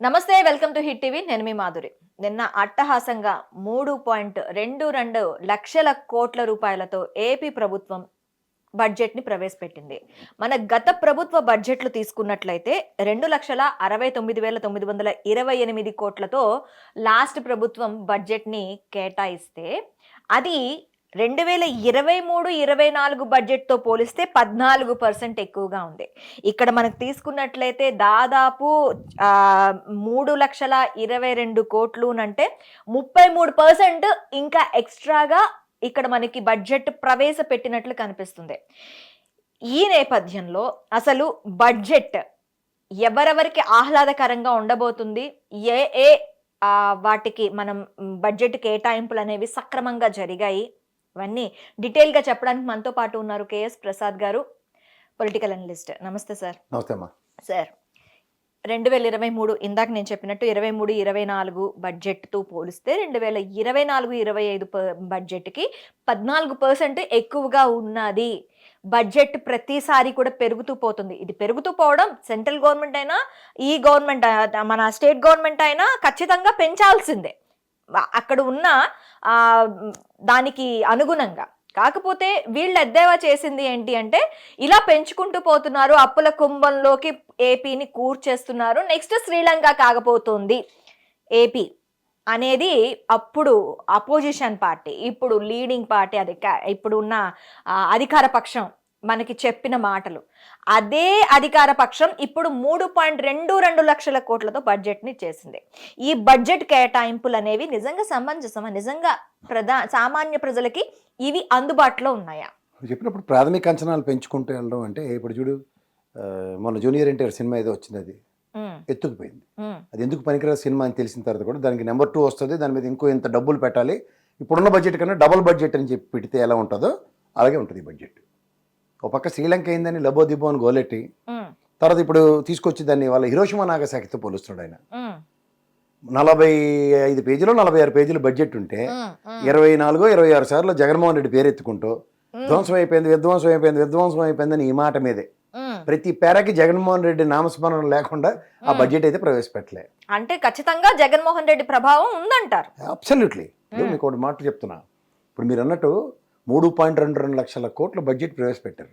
నమస్తే, welcome to hit TV. నేను మీ మాధురి. నిన్న అట్టహాసంగా 3.22 లక్షల కోట్ల రూపాయలతో ఏపీ ప్రభుత్వం బడ్జెట్ ని ప్రవేశపెట్టింది. మన గత ప్రభుత్వ బడ్జెట్లు తీసుకున్నట్లయితే 2,69,928 కోట్లతో లాస్ట్ ప్రభుత్వం బడ్జెట్ ని కేటాయిస్తే అది 2023-24 బడ్జెట్తో పోలిస్తే 14% ఎక్కువగా ఉంది. ఇక్కడ మనకు తీసుకున్నట్లయితే దాదాపు 3,22 కోట్లు అంటే 33% ఇంకా ఎక్స్ట్రాగా ఇక్కడ మనకి బడ్జెట్ ప్రవేశపెట్టినట్లు కనిపిస్తుంది. ఈ నేపథ్యంలో అసలు బడ్జెట్ ఎవరెవరికి ఆహ్లాదకరంగా ఉండబోతుంది, ఏ ఏ వాటికి మనం బడ్జెట్ కేటాయింపులు అనేవి సక్రమంగా జరిగాయి, ఇవన్నీ డీటెయిల్గా చెప్పడానికి మనతో పాటు ఉన్నారు కేఎస్ ప్రసాద్ గారు, పొలిటికల్ అనలిస్ట్. నమస్తే సార్. నమస్తే అమ్మా. సార్, 2023 ఇందాక నేను చెప్పినట్టు 23-24 బడ్జెట్తో పోలిస్తే 2024-25 బడ్జెట్కి 14% ఎక్కువగా ఉన్నది. బడ్జెట్ ప్రతిసారి కూడా పెరుగుతూ పోతుంది. ఇది పెరుగుతూ పోవడం సెంట్రల్ గవర్నమెంట్ అయినా ఈ గవర్నమెంట్ మన స్టేట్ గవర్నమెంట్ అయినా ఖచ్చితంగా పెంచాల్సిందే అక్కడ ఉన్న దానికి అనుగుణంగా. కాకపోతే వీళ్ళు ఎద్దేవా చేసింది ఏంటి అంటే ఇలా పెంచుకుంటూ పోతున్నారు, అప్పుల కుంభంలోకి ఏపీని కూర్చేస్తున్నారు, నెక్స్ట్ శ్రీలంక కాకపోతుంది ఏపీ అనేది అప్పుడు అపోజిషన్ పార్టీ, ఇప్పుడు లీడింగ్ పార్టీ, ఇప్పుడు ఉన్న అధికార పక్షం మనకి చెప్పిన మాటలు. అదే అధికార పక్షం ఇప్పుడు 3.22 లక్షల కోట్లతో బడ్జెట్ని చేసింది. ఈ బడ్జెట్ కేటాయింపులు అనేవి నిజంగా సమంజసమా? నిజంగా సామాన్య ప్రజలకి ఇవి అందుబాటులో ఉన్నాయా? చెప్పినప్పుడు ప్రాథమిక అంచనాలు పెంచుకుంటూ వెళ్ళడం అంటే ఇప్పుడు చూడు, మన జూనియర్ ఎన్టీఆర్ సినిమా ఏదో వచ్చింది, అది ఎత్తుకుపోయింది. అది ఎందుకు పనికిరాదు సినిమా అని తెలిసిన తర్వాత కూడా దానికి నెంబర్ 2 వస్తుంది, దాని మీద ఇంకో ఇంత డబ్బులు పెట్టాలి, ఇప్పుడున్న బడ్జెట్ కన్నా డబుల్ బడ్జెట్ అని చెప్పి పెడితే ఎలా ఉంటుందో అలాగే ఉంటుంది ఈ బడ్జెట్. ఒక పక్క శ్రీలంక అయిందని లబో దిబో అని గోలెట్టి తర్వాత ఇప్పుడు తీసుకొచ్చి దాన్ని వాళ్ళ హిరోషిమా నాగసాకితో పోలుస్తున్నాడు ఆయన. 45 పేజీలో 46 పేజీలు బడ్జెట్ ఉంటే 24-26 సార్లు జగన్మోహన్ రెడ్డి పేరు ఎత్తుకుంటూ విధ్వంసం అయిపోయింది విధ్వంసం అయిపోయింది విధ్వంసం అయిపోయిందని ఈ మాట మీదే ప్రతి పేరాకి జగన్మోహన్ రెడ్డి నామస్మరణ లేకుండా ఆ బడ్జెట్ అయితే ప్రవేశపెట్టలే. అంటే ఖచ్చితంగా జగన్మోహన్ రెడ్డి ప్రభావం ఉందంటారు. అబ్సల్యూట్లీ. మీకు ఒకటి మాట చెప్తున్నా, ఇప్పుడు మీరు అన్నట్టు 3.22 లక్షల కోట్ల బడ్జెట్ ప్రవేశపెట్టారు.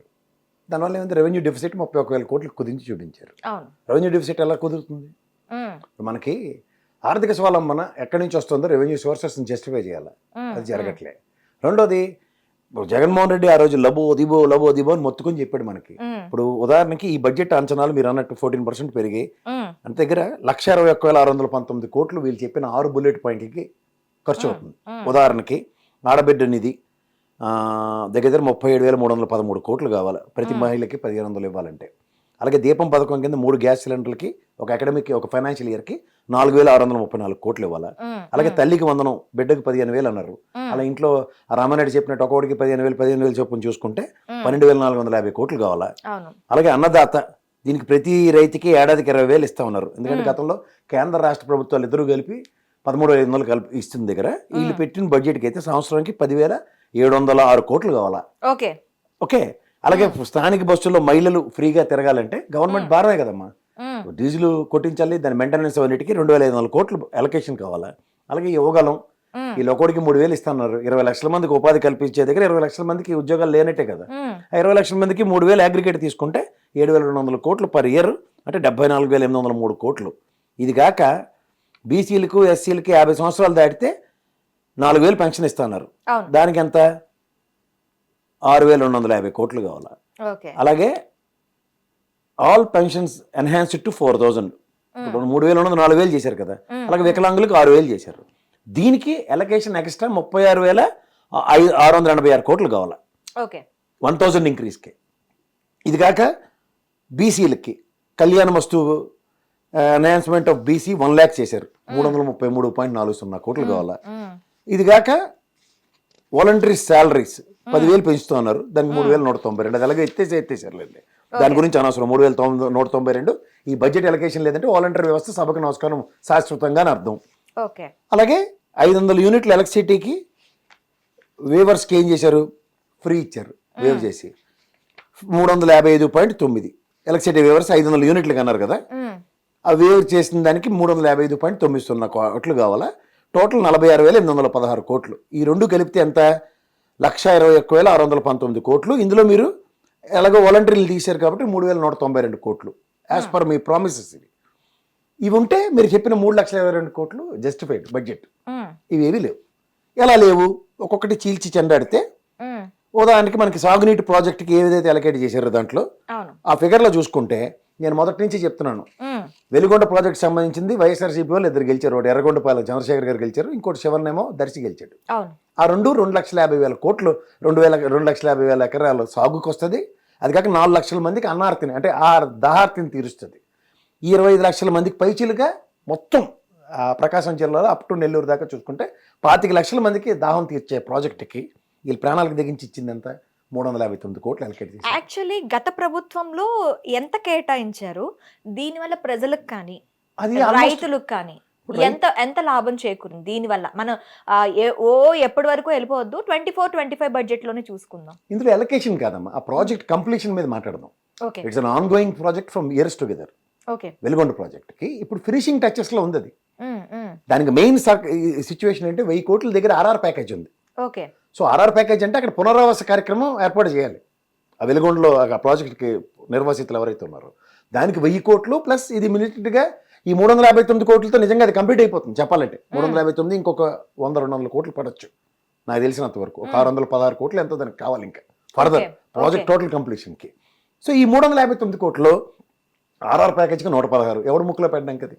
దానివల్ల ఏమైంది, రెవెన్యూ డెఫిసిట్ 31,000 కోట్లు కుదించి చూపించారు. రెవెన్యూ డెఫిసిట్ ఎలా కుదురుతుంది? మనకి ఆర్థిక స్వావలంబన ఎక్కడి నుంచి వస్తుందో రెవెన్యూ సోర్సెస్ని జస్టిఫై చేయాలి, అది జరగట్లే. రెండోది, జగన్మోహన్ రెడ్డి ఆ రోజు లబో దిబో అని మొత్తుకొని చెప్పాడు మనకి. ఇప్పుడు ఉదాహరణకి ఈ బడ్జెట్ అంచనాలు మీరు అన్నట్టు 14% పెరిగి అంత దగ్గర 1,61,619 కోట్లు వీళ్ళు చెప్పిన 6 బుల్లెట్ పాయింట్లకి ఖర్చు అవుతుంది. ఉదాహరణకి ఆడబిడ్డ నిధి దగ్గర 37,313 కోట్లు కావాలి, ప్రతి మహిళకి 1,500 ఇవ్వాలంటే. అలాగే దీపం పథకం కింద 3 గ్యాస్ సిలిండర్లకి ఒక అకాడమిక్ ఒక ఫైనాన్షియల్ ఇయర్కి 4,634 కోట్లు ఇవ్వాలి. అలాగే తల్లికి వందనం, బిడ్డకి 15,000 అన్నారు. అలా ఇంట్లో రామారెడ్డి చెప్పినట్టు ఒకటికి 15,000 చొప్పున చూసుకుంటే 12,450 కోట్లు కావాలా. అలాగే అన్నదాత, దీనికి ప్రతి రైతుకి ఏడాదికి 20,000 ఇస్తా ఉన్నారు. ఎందుకంటే గతంలో కేంద్ర రాష్ట్ర ప్రభుత్వాలు ఇద్దరు కలిపి 13,500 కలిపి ఇస్తుంది దగ్గర వీళ్ళు పెట్టిన బడ్జెట్కి అయితే సంవత్సరానికి 10,706 కోట్లు కావాలా. ఓకే. అలాగే స్థానిక బస్సుల్లో మహిళలు ఫ్రీగా తిరగాలంటే గవర్నమెంట్ భారమే కదమ్మా, డీజిల్ కొట్టించాలి, దాని మెయింటెనెన్స్ అన్నిటికీ 2,500 కోట్లు అలొకేషన్ కావాలా. అలాగే యువగలం, వీళ్ళు ఒకటికి 3,000 ఇస్తున్నారు. 20 లక్షల మందికి ఉపాధి కల్పించే దగ్గర 20 లక్షల మందికి ఉద్యోగాలు లేనట్టే కదా. 20 లక్షల మందికి 3,000 అగ్రిగేట్ తీసుకుంటే 7,200 కోట్లు పర్ ఇయర్, అంటే 74,803 కోట్లు. ఇది కాక బీసీలకు ఎస్సీలకి 50 సంవత్సరాలు దాటితే 4,000 పెన్షన్ ఇస్తున్నారు. దానికి ఎంత, 6,250 కోట్లు కావాలా. అలాగే ఆల్ పెన్షన్స్ ఎన్హాన్స్డ్ టు 4,000, 3,000 4,000 చేశారు కదా. అలాగే వికలాంగులకు 6,000 చేశారు. దీనికి ఎలకేషన్ ఎక్స్ట్రా 36,686 కోట్లు కావాలా 1,000 ఇంక్రీజ్కి. ఇది కాక బీసీలకి కళ్యాణ వస్తు ఎన్హాన్స్మెంట్ ఆఫ్ బీసీ 1 lakh చేశారు, 333.40 కోట్లు కావాలా. ఇది కాక వాలంటరీ శాలరీస్ 10,000 పెంచుతూ ఉన్నారు, దానికి 3,192. అది అలాగే ఎత్తేసారులేండి, దాని గురించి అనవసరం. 3,992 ఈ బడ్జెట్ ఎలకేషన్ లేదంటే వాలంటరీ వ్యవస్థ సభకు నమస్కారం శాశ్వతంగా అని అర్థం. అలాగే 500 యూనిట్లు ఎలక్ట్రిసిటీకి వేవర్స్కి ఏం చేశారు, ఫ్రీ ఇచ్చారు, వేవ్ చేసి 355.9 ఎలక్ట్రిసిటీ వేవర్స్ 500 యూనిట్లకి అన్నారు కదా. ఆ వేవ్ చేసిన దానికి 355.90 కోట్లు కావాలా. టోటల్ 46,816 కోట్లు. ఈ రెండు కలిపితే ఎంత? 1,21,619 కోట్లు. ఇందులో మీరు ఎలాగో వాలంటీర్లు తీశారు కాబట్టి 3,192 కోట్లు యాజ్ పర్ మీ ప్రామిసెస్. ఇవి ఉంటే మీరు చెప్పిన 3,22,000 కోట్లు జస్టిఫైడ్ బడ్జెట్. ఇవేవి లేవు. ఎలా లేవు? ఒక్కొక్కటి చీల్చి చెండాడితే ఉదాహరణకి మనకి సాగునీటి ప్రాజెక్టుకి ఏదైతే అలకేట్ చేశారో దాంట్లో ఆ ఫిగర్లో చూసుకుంటే నేను మొదటి నుంచి చెప్తున్నాను, వెలిగొండ ప్రాజెక్ట్ సంబంధించింది వైఎస్ఆర్సీపీ వాళ్ళు ఇద్దరు గెలిచారు. ఒకటి ఎర్రగొండపాలెం చంద్రశేఖర్ గారు గెలిచారు, ఇంకోటి శివన్నేమో దర్శి గెలిచాడు. ఆ 2,50,000 కోట్లు 2,50,000 ఎకరాలు సాగుకు వస్తుంది. అది కాక 4 లక్షల మందికి అన్నార్తిని అంటే ఆ దాహార్తిని తీరుస్తుంది. ఈ 25 లక్షల మందికి పైచీలుగా మొత్తం ప్రకాశం జిల్లాలో అప్ టు నెల్లూరు దాకా చూసుకుంటే 25 లక్షల మందికి దాహం తీర్చే ప్రాజెక్టుకి వీళ్ళు ప్రాణాలకు తెగించి ఇచ్చిందంత 359 కోట్లు అలకేట్ చేశారు. యాక్చువల్లీ గత ప్రభుత్వంలో ఎంత కేటాయించారు? దీనివల్ల ప్రజలకు కానీ రైతులకు కానీ ఎంత లాభం చేకూరింది దీనివల్ల? మనం ఎప్పటి వరకు వెళ్ళిపోవద్దు, 24-25 బడ్జెట్ లోనే చూసుకుందాం. ఇందులో ఎలకేషన్ కాదమ్మా, ఆ ప్రాజెక్ట్ కంప్లీషన్ మీద మాట్లాడదాం. It's an on going project from years together. Veligonda ప్రాజెక్ట్కి ఇప్పుడు ఫినిషింగ్ టచెస్ లో ఉంది. అది దానికి మెయిన్ సిచ్యువేషన్ అంటే 1000 కోట్ల దగ్గర ఆర్ఆర్ ప్యాకేజ్ ఉంది. సో ఆర్ఆర్ ప్యాకేజ్ అంటే అక్కడ పునరావాస కార్యక్రమం ఏర్పాటు చేయాలి. ఆ వెలుగొండలో ఆ ప్రాజెక్ట్కి నిర్వాసితులు ఎవరైతే ఉన్నారో దానికి 1000 కోట్లు ప్లస్ ఇది మిలిటెడ్గా ఈ 359 కోట్లతో నిజంగా అది కంప్లీట్ అయిపోతుంది. చెప్పాలంటే 359 ఇంకొక 100-200 కోట్లు పడవచ్చు నాకు తెలిసినంత వరకు. ఒక 616 కోట్లు ఎంతో దానికి కావాలి ఇంకా ఫర్దర్ ప్రాజెక్ట్ టోటల్ కంప్లీషన్కి. సో ఈ 359 కోట్లు ఆర్ఆర్ ప్యాకేజ్కి 116 ఎవరు ముక్కులో పెట్టడానికి? అది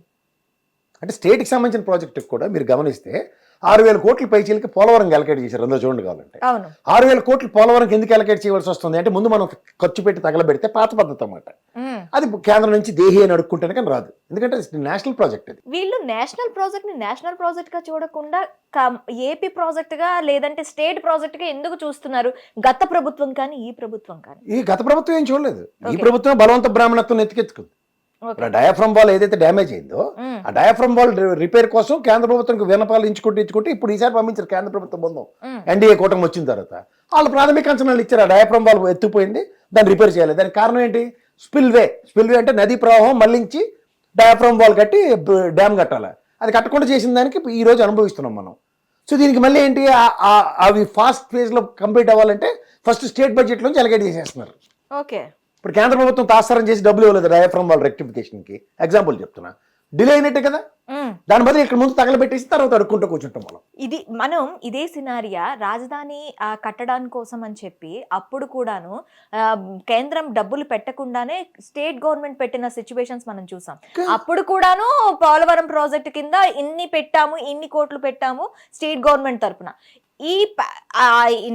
అంటే స్టేట్కి సంబంధించిన ప్రాజెక్టుకి కూడా మీరు గమనిస్తే 6,000 కోట్ల పైచీలకి పోలవరం అలకేట్ చేశారు. అందులో చూడండి కావాలంటే 6,000 కోట్లు పోలవరంకి ఎందుకు అలకేట్ చేయవలసి వస్తుంది అంటే ముందు మనం ఖర్చు పెట్టి తగలబెడితే పాత పద్ధతి అన్నమాట. అది కేంద్రం నుంచి దేహి అని అడుక్కుంటేనే కానీ రాదు, ఎందుకంటే నేషనల్ ప్రాజెక్ట్. అది వీళ్ళు నేషనల్ ప్రాజెక్ట్ ని నేషనల్ ప్రాజెక్ట్ గా చూడకుండా ఏపీ ప్రాజెక్ట్ గా లేదంటే స్టేట్ ప్రాజెక్ట్ గా ఎందుకు చూస్తున్నారు? గత ప్రభుత్వం కానీ ఈ ప్రభుత్వం కానీ? ఈ గత ప్రభుత్వం ఏం చూడలేదు. ఈ ప్రభుత్వం బలవంత బ్రాహ్మణత్వం ఎత్తుకెత్తుకుంది. డయాఫ్రమ్ వాల్ ఏదైతే డ్యామేజ్ అయిందో ఆ డయాఫ్రమ్ వాల్ రిపేర్ కోసం కేంద్ర ప్రభుత్వం వినపాలు ఇచ్చుకుంటూ ఇప్పుడు ఈసారి పంపించారు కేంద్ర ప్రభుత్వం బృందం. ఎన్డీఏ కూటమి వచ్చిన తర్వాత వాళ్ళు ప్రాథమిక అంచనాలు ఇచ్చారు. ఆ డయాఫ్రమ్ వాల్ ఎత్తుపోయింది, దాన్ని రిపేర్ చేయాలి. దానికి కారణం ఏంటి? స్పిల్వే అంటే నదీ ప్రవాహం మళ్లించి డయాఫ్రమ్ వాల్ కట్టి డ్యామ్ కట్టాలి. అది కట్టకుండా చేసిన దానికి ఈ రోజు అనుభవిస్తున్నాం మనం. సో దీనికి మళ్ళీ ఏంటి, అవి ఫాస్ట్ ఫేజ్ లో కంప్లీట్ అవ్వాలంటే ఫస్ట్ స్టేట్ బడ్జెట్ నుంచి అలకేట్ చేసేస్తున్నారు. ఇప్పుడు కేంద్ర ప్రభుత్వం తాత్సారం చేసి డబ్బులు ఇవ్వలేదు డయాఫ్రమ్ వాల్ రెక్టిఫికేషన్కి. ఎగ్జాంపుల్ చెప్తున్నా, డిలే అయినట్టే కదా. దాని బదులు ఇక్కడ ముందు తగలబెట్టేసి తర్వాత అడుక్కుంటూ కూర్చుంటాం మనం. ఇదే సినారియా రాజధాని కట్టడానికి కోసం అని చెప్పి అప్పుడు కూడాను కేంద్రం డబ్బులు పెట్టకుండానే స్టేట్ గవర్నమెంట్ పెట్టిన సిచ్యువేషన్స్ మనం చూసాం. అప్పుడు కూడాను పోలవరం ప్రాజెక్ట్ కింద ఇన్ని కోట్లు పెట్టాము స్టేట్ గవర్నమెంట్ తరపున. ఈ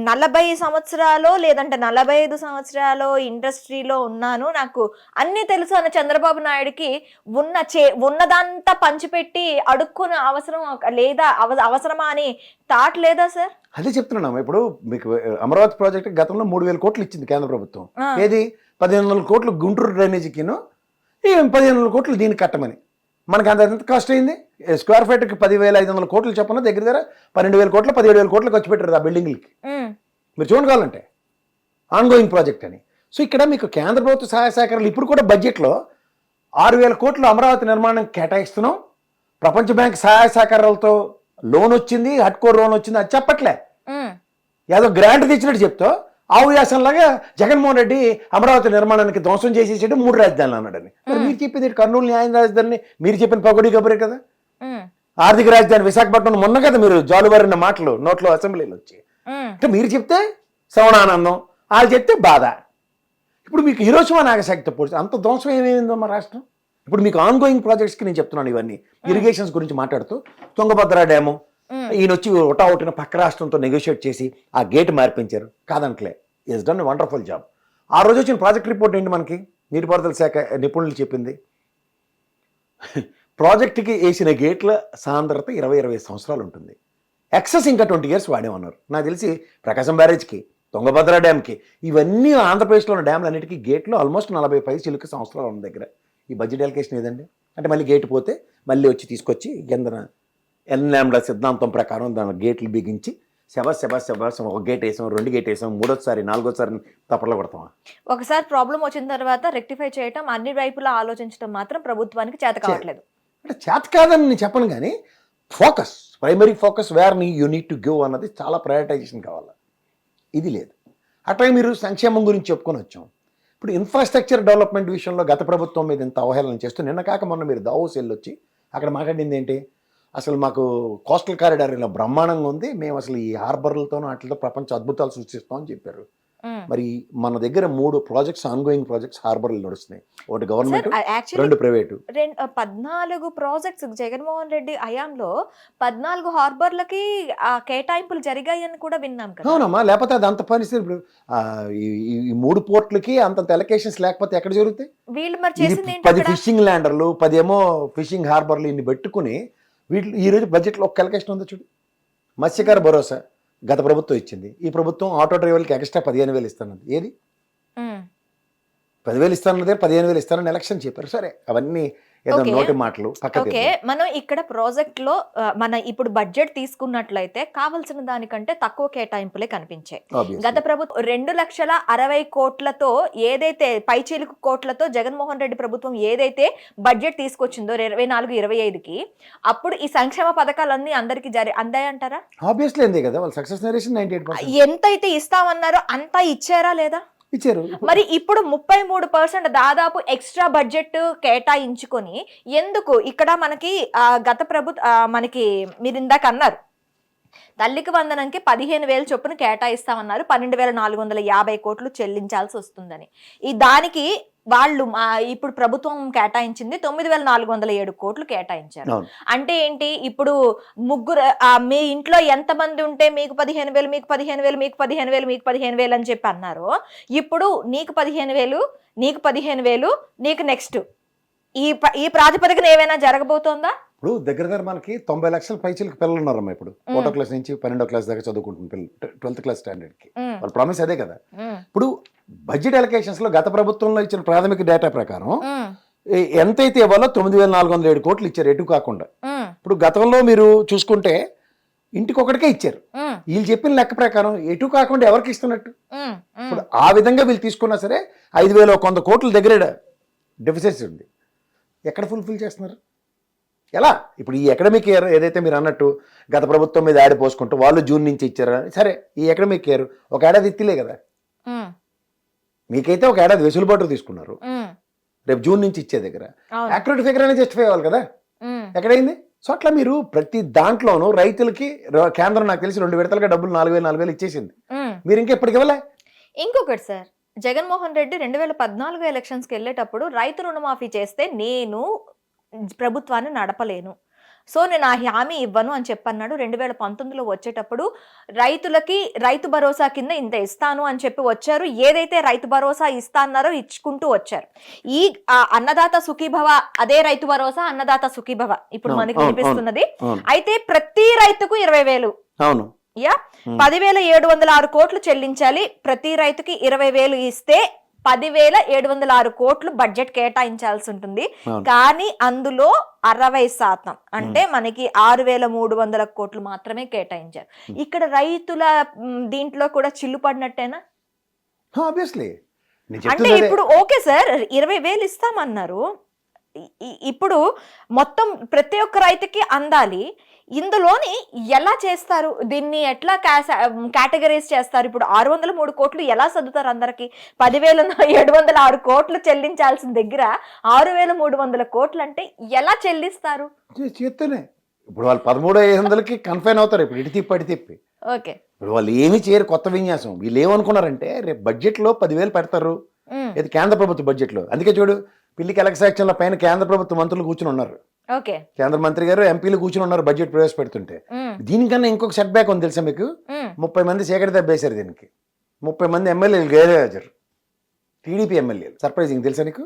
40 సంవత్సరాలు లేదంటే 45 సంవత్సరాలు ఇండస్ట్రీలో ఉన్నాను, నాకు అన్ని తెలుసు అన్న చంద్రబాబు నాయుడుకి ఉన్నదంతా పంచిపెట్టి అడుక్కున్న అవసరం లేదా, అవసరమా అని థాట్ లేదా సార్? అదే చెప్తున్నాను. ఇప్పుడు మీకు అమరావతి ప్రాజెక్ట్ గతంలో 3,000 కోట్లు ఇచ్చింది కేంద్ర ప్రభుత్వం. ఏది 1,500 కోట్లు గుంటూరు డ్రైనేజీకిను, 1,500 కోట్లు దీనికి కట్టమని. మనకి అంత ఎంత కాస్ట్ అయింది? స్క్వేర్ ఫీట్కి 10,500 కోట్లు చెప్పిన దగ్గర 12,000 కోట్లు 17,000 కోట్లు ఖర్చు పెట్టారు ఆ బిల్డింగ్లకి. మీరు చూడగలంటే ఆన్ గోయింగ్ ప్రాజెక్ట్ అని. సో ఇక్కడ మీకు కేంద్ర ప్రభుత్వ సహాయ సహకారాలు ఇప్పుడు కూడా బడ్జెట్లో 6,000 కోట్లు అమరావతి నిర్మాణం కేటాయిస్తున్నాం. ప్రపంచ బ్యాంక్ సహాయ సహకారాలతో లోన్ వచ్చింది, హట్కోర్ లోన్ వచ్చింది, అది చెప్పట్లే. ఏదో గ్రాంట్ తెచ్చినట్టు చెప్తా ఆవుయాసంలాగా జగన్మోహన్ రెడ్డి అమరావతి నిర్మాణానికి ధ్వంసం చేసేసాడు 3 రాజధానులు అన్నాడని. మరి మీరు చెప్పింది కర్నూలు న్యాయ రాజధాని, మీరు చెప్పిన పగొడి కబరే కదా. ఆర్థిక రాజధాని విశాఖపట్నం మొన్న కదా మీరు జాలువారిన మాటలు నోట్లో అసెంబ్లీలో వచ్చి. అంటే మీరు చెప్తే శ్రవణానందం, వాళ్ళు చెప్తే బాధ. ఇప్పుడు మీకు హిరోషిమా నాగసాకితో పోటీ అంత ధ్వంసం ఏమేమిందో మా రాష్ట్రం. ఇప్పుడు మీకు ఆన్ గోయింగ్ ప్రాజెక్ట్స్కి నేను చెప్తున్నాను ఇవన్నీ. ఇరిగేషన్స్ గురించి మాట్లాడుతూ తుంగభద్ర డ్యాము ఈయన వచ్చి ఒకటిన పక్క రాష్ట్రంతో నెగోషియేట్ చేసి ఆ గేట్ మార్పించారు. కాదనట్లే, ఈజ్ డన్ వండర్ఫుల్ జాబ్. ఆ రోజు వచ్చిన ప్రాజెక్ట్ రిపోర్ట్ ఏంటి మనకి? నీటిపారుదల శాఖ నిపుణులు చెప్పింది ప్రాజెక్టుకి వేసిన గేట్ల సాంద్రత 20-25 సంవత్సరాలు ఉంటుంది. ఎక్సెస్ ఇంకా 20 years వాడేమన్నారు. నాకు తెలిసి ప్రకాశం బ్యారేజ్కి, తుంగభద్ర డ్యామ్కి, ఇవన్నీ ఆంధ్రప్రదేశ్లో ఉన్న డ్యామ్లు అన్నిటికీ గేట్లు ఆల్మోస్ట్ 45 సంవత్సరాలు ఉన్న దగ్గర ఈ బడ్జెట్ అలొకేషన్ ఏదండి? అంటే మళ్ళీ గేట్ పోతే మళ్ళీ వచ్చి తీసుకొచ్చి కిందన ఎన్లాండా సిద్ధాంతం ప్రకారం దాని గేట్లు బిగించి శబాస్ ఒక గేట్ వేసాం, 2 గేట్ వేసాం, మూడోసారి 4ఓసారి తప్పట్లో కొడతామా? ఒకసారి ప్రాబ్లం వచ్చిన తర్వాత రెక్టిఫై చేయటం, అన్ని వైపులా ఆలోచించడం మాత్రం ప్రభుత్వానికి చేత కావట్లేదు. అంటే చేత కాదని నేను చెప్పను, కానీ focus, primary focus where you need to give అన్నది చాలా ప్రయారిటైజేషన్ కావాలి. ఇది లేదు. అట్లా మీరు సంక్షేమం గురించి చెప్పుకొని వచ్చాం. ఇప్పుడు ఇన్ఫ్రాస్ట్రక్చర్ డెవలప్మెంట్ విషయంలో గత ప్రభుత్వం మీద ఇంత అవహేళన చేస్తూ నిన్న కాక మొన్న మీరు దావోస్ వెళ్ళొచ్చి అక్కడ మాట్లాడింది ఏంటి? అసలు మాకు కోస్టల్ కారిడార్ ఇలా బ్రహ్మాండంగా ఉంది, మేము అసలు ఈ హార్బర్లతోనూ వాటితో ప్రపంచ అద్భుతాలు సృష్టిస్తామని చెప్పారు. మరి మన దగ్గర 3 ప్రాజెక్ట్స్, ఆన్గోయింగ్ ప్రాజెక్ట్స్ హార్బర్లు నడుస్తున్నాయి. ఒకటి government, 2 private. 14 projects Jaganmohan Reddy హయాంలో 14 హార్బర్లకి కేటాయింపులు జరిగాయని కూడా విన్నాం కదా. అవునమ్మా, లేకపోతే అది అంత పరిస్థితి. ఇప్పుడు ఈ 3 పోర్ట్లకి అంత ఎలకేషన్స్ లేకపోతే ఎక్కడ జరుగుతాయి? వీళ్ళు మరి చేసింది 10 ఫిషింగ్ ల్యాండర్లు, 10 ఏమో ఫిషింగ్ హార్బర్లు ఇన్ని పెట్టుకుని వీటి ఈరోజు బడ్జెట్లో ఒక్క ఎలకేషన్ ఉందో చూడు. మత్స్యకార భరోసా గత ప్రభుత్వం ఇచ్చింది, ఈ ప్రభుత్వం ఆటో డ్రైవర్లకి ఎక్స్ట్రా 15,000 ఇస్తానది. ఏది 10,000 ఇస్తానదే 15,000 ఇస్తానని ఎలక్షన్ చెప్పారు. సరే, అవన్నీ ఏదో నోటి మాటలు పక్కన. ఓకే, మనం ఇక్కడ ప్రాజెక్ట్ లో మన ఇప్పుడు బడ్జెట్ తీసుకున్నట్లయితే కావాల్సిన దానికంటే తక్కువ కేటాయింపులే కనిపించాయి. గత ప్రభుత్వం 2,60,000 కోట్లతో ఏదైతే పైచీలకు కోట్లతో జగన్మోహన్ రెడ్డి ప్రభుత్వం ఏదైతే బడ్జెట్ తీసుకొచ్చిందో 24-25కి, అప్పుడు ఈ సంక్షేమ పథకాలన్నీ అందరికి అందాయంటారా? ఆబ్వియస్లీ అంతే కదా. వాళ్ళ సక్సెస్ రేషన్ 98%. ఎంతైతే ఇస్తామన్నారో అంతా ఇచ్చారా లేదా? ఇచ్చారు. మరి ఇప్పుడు 33% దాదాపు ఎక్స్ట్రా బడ్జెట్ కేటాయించుకొని ఎందుకు ఇక్కడ మనకి గత మనకి మీరు ఇందాక అన్నారు తల్లికి వందనంకి 15,000 చొప్పున కేటాయిస్తామన్నారు, 12,450 కోట్లు చెల్లించాల్సి వస్తుందని. ఈ దానికి వాళ్ళు ఇప్పుడు ప్రభుత్వం కేటాయించింది 9,407 కోట్లు కేటాయించారు. అంటే ఏంటి? ఇప్పుడు ముగ్గురు మీ ఇంట్లో ఎంతమంది ఉంటే మీకు 15,000, మీకు 15,000, మీకు 15,000, మీకు 15,000 అని చెప్పి అన్నారు. ఇప్పుడు నీకు 15,000, నీకు 15,000, నీకు నెక్స్ట్ ఈ ప్రాతిపదికన ఏమైనా జరగబోతోందా? ఇప్పుడు దగ్గర మనకి 90 లక్షల పైచీలకు పిల్లలు ఉన్నారమ్మా. ఇప్పుడు 1వ క్లాస్ నుంచి 12వ క్లాస్ దాకా చదువుకుంటున్న పిల్లలు, 12th క్లాస్ స్టాండర్డ్ కి వాళ్ళ ప్రామిస్ అదే కదా. ఇప్పుడు బడ్జెట్ అలొకేషన్స్ లో గత ప్రభుత్వంలో ఇచ్చిన ప్రాథమిక డేటా ప్రకారం ఎంతైతే ఇవ్వాలో 9,407 కోట్లు ఇచ్చారు, ఎటు కాకుండా. ఇప్పుడు గతంలో మీరు చూసుకుంటే ఇంటికి ఒకటికే ఇచ్చారు. వీళ్ళు చెప్పిన లెక్క ప్రకారం ఎటు కాకుండా ఎవరికి ఇస్తున్నట్టు? ఇప్పుడు ఆ విధంగా వీళ్ళు తీసుకున్నా సరే 5,100 కోట్ల దగ్గర డెఫిసిట్స్ ఉంది. ఎక్కడ ఫుల్ఫిల్ చేస్తున్నారు? ఎలా? ఇప్పుడు ఈ అకాడమిక్ ఇయర్ ఏదైతే మీరు అన్నట్టు గత ప్రభుత్వం మీద యాడ్ పోసుకుంటూ వాళ్ళు జూన్ నుంచి ఇచ్చారు, సరే ఈ అకాడమిక్ ఇయర్ ఒక ఏడాది ఇత్తిలే కదా. మీకైతే ఒక ఏడాది వెసులుబాటు తీసుకున్నారు, రేపు జూన్ నుంచి ఇచ్చే దగ్గర యాక్యురేట్ ఫిగర్ అనేది జస్టిఫై అవ్వాలి కదా. ఎక్కడైంది? సో అట్లా మీరు ప్రతి దాంట్లోనూ రైతులకి కేంద్రం నాకు తెలిసి 2 విడతలుగా డబ్బులు 4,000 ఇచ్చేసింది. మీరు ఇంకా ఎప్పటికి ఇవ్వలే. ఇంకొకటి సార్, జగన్మోహన్ రెడ్డి 2014 ఎలక్షన్స్కి వెళ్ళేటప్పుడు రైతు రుణమాఫీ చేస్తే నేను ప్రభుత్వాన్ని నడపలేను, సో నేను ఆ హామీ ఇవ్వను అని చెప్పన్నాడు. 2019లో వచ్చేటప్పుడు రైతులకి రైతు భరోసా కింద ఇంత ఇస్తాను అని చెప్పి వచ్చారు. ఏదైతే రైతు భరోసా ఇస్తా అన్నారో ఇచ్చుకుంటూ వచ్చారు. ఈ అన్నదాత సుఖీభవ, అదే రైతు భరోసా, అన్నదాత సుఖీభవ ఇప్పుడు మనకి వినిపిస్తున్నది. అయితే ప్రతి రైతుకు 20,000, అవును, 10,706 కోట్లు చెల్లించాలి. ప్రతి రైతుకి 20,000 ఇస్తే 10,706 కోట్లు బడ్జెట్ కేటాయించాల్సి ఉంటుంది. కానీ అందులో 60% అంటే మనకి 6,300 కోట్లు మాత్రమే కేటాయించారు. ఇక్కడ రైతుల దీంట్లో కూడా చిల్లు పడినట్టేనా? ఆబ్వియస్లీ. అంటే ఇప్పుడు ఓకే సార్ 20,000 ఇస్తామన్నారు, ఇప్పుడు మొత్తం ప్రతి ఒక్క రైతుకి అందాలి. ఇందులోని ఎలా చేస్తారు దీన్ని? ఎట్లా కేటగరైజ్ చేస్తారు? ఇప్పుడు 603 కోట్లు ఎలా సర్దుతారు అందరికి? 10,706 కోట్లు చెల్లించాల్సిన దగ్గర 6,300 కోట్లు అంటే ఎలా చెల్లిస్తారు? చేస్తేనే ఇప్పుడు వాళ్ళు 13,500కి కన్ఫైన్ అవుతారు. ఇప్పుడు ఇటు తిప్పి అటు తిప్పి. ఓకే, ఇప్పుడు వాళ్ళు ఏమి చేయరు కొత్త విన్యాసం. వీళ్ళు ఏమనుకున్నారంటే రేపు బడ్జెట్లో 10,000 పెడతారు, ఇది కేంద్ర ప్రభుత్వ బడ్జెట్లో. అందుకే చూడు, పిల్లికి ఎలక్షన్ల పైన కేంద్ర ప్రభుత్వ మంత్రులు కూర్చుని ఉన్నారు. కేంద్ర మంత్రి గారు, ఎంపీలు కూర్చుని ఉన్నారు బడ్జెట్ ప్రవేశపెడుతుంటే. దీనికన్నా ఇంకొక సెట్ బ్యాక్ ఉంది తెలుసా మీకు? 30 మంది సేకరి దెబ్బేశారు దీనికి. 30 మంది ఎమ్మెల్యేలు గైరాజరు, టీడీపీ ఎమ్మెల్యేలు. సర్ప్రైజింగ్ తెలుసా నీకు?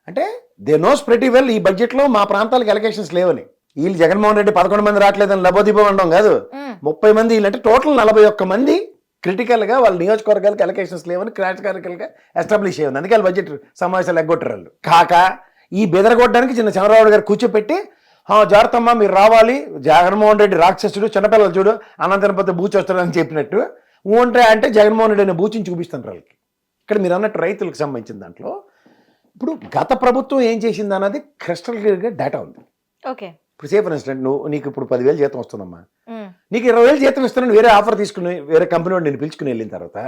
అంటే దే నోస్ ప్రెటీ వెల్ ఈ బడ్జెట్లో మా ప్రాంతాలకు ఎలక్షన్స్ లేవని. వీళ్ళు జగన్మోహన్ రెడ్డి 11 మంది రావట్లేదని లబోదీపం అనడం కాదు, 30 మంది వీళ్ళంటే టోటల్ 41 మంది క్రిటికల్ గా వాళ్ళ నియోజకవర్గాలకు ఎలక్షన్స్ లేవని క్రాటికల్ గా ఎస్టాబ్లిష్ అయ్యింది. అందుకే వాళ్ళు బడ్జెట్ సమావేశాలు ఎగ్గొట్టారు. కాక ఈ బెదరగొట్టడానికి చిన్న చంద్రబాబు గారు కూర్చోపెట్టి జాగ్రత్తమ్మా మీరు రావాలి, జగన్మోహన్ రెడ్డి రాక్షసుడు, చిన్నపిల్లలు చూడు అనంతరపోతే బూచి వస్తాడని చెప్పినట్టు అంటే జగన్మోహన్ రెడ్డి అనే బూచిని చూపిస్తాను వాళ్ళకి. ఇక్కడ మీరు అన్నట్టు రైతులకు సంబంధించిన దాంట్లో ఇప్పుడు గత ప్రభుత్వం ఏం చేసింది అన్నది క్రిస్టల్ క్లియర్గా డేటా ఉంది. ఓకే, ఇప్పుడు సే ఫర్ ఇన్స్టెంట్ నీకు ఇప్పుడు 10,000 జీతం వస్తుందమ్మా, నీకు 20,000 జీతం ఇస్తున్నాను వేరే ఆఫర్ తీసుకుని వేరే కంపెనీ వాడు నేను పిలుచుకుని వెళ్ళిన తర్వాత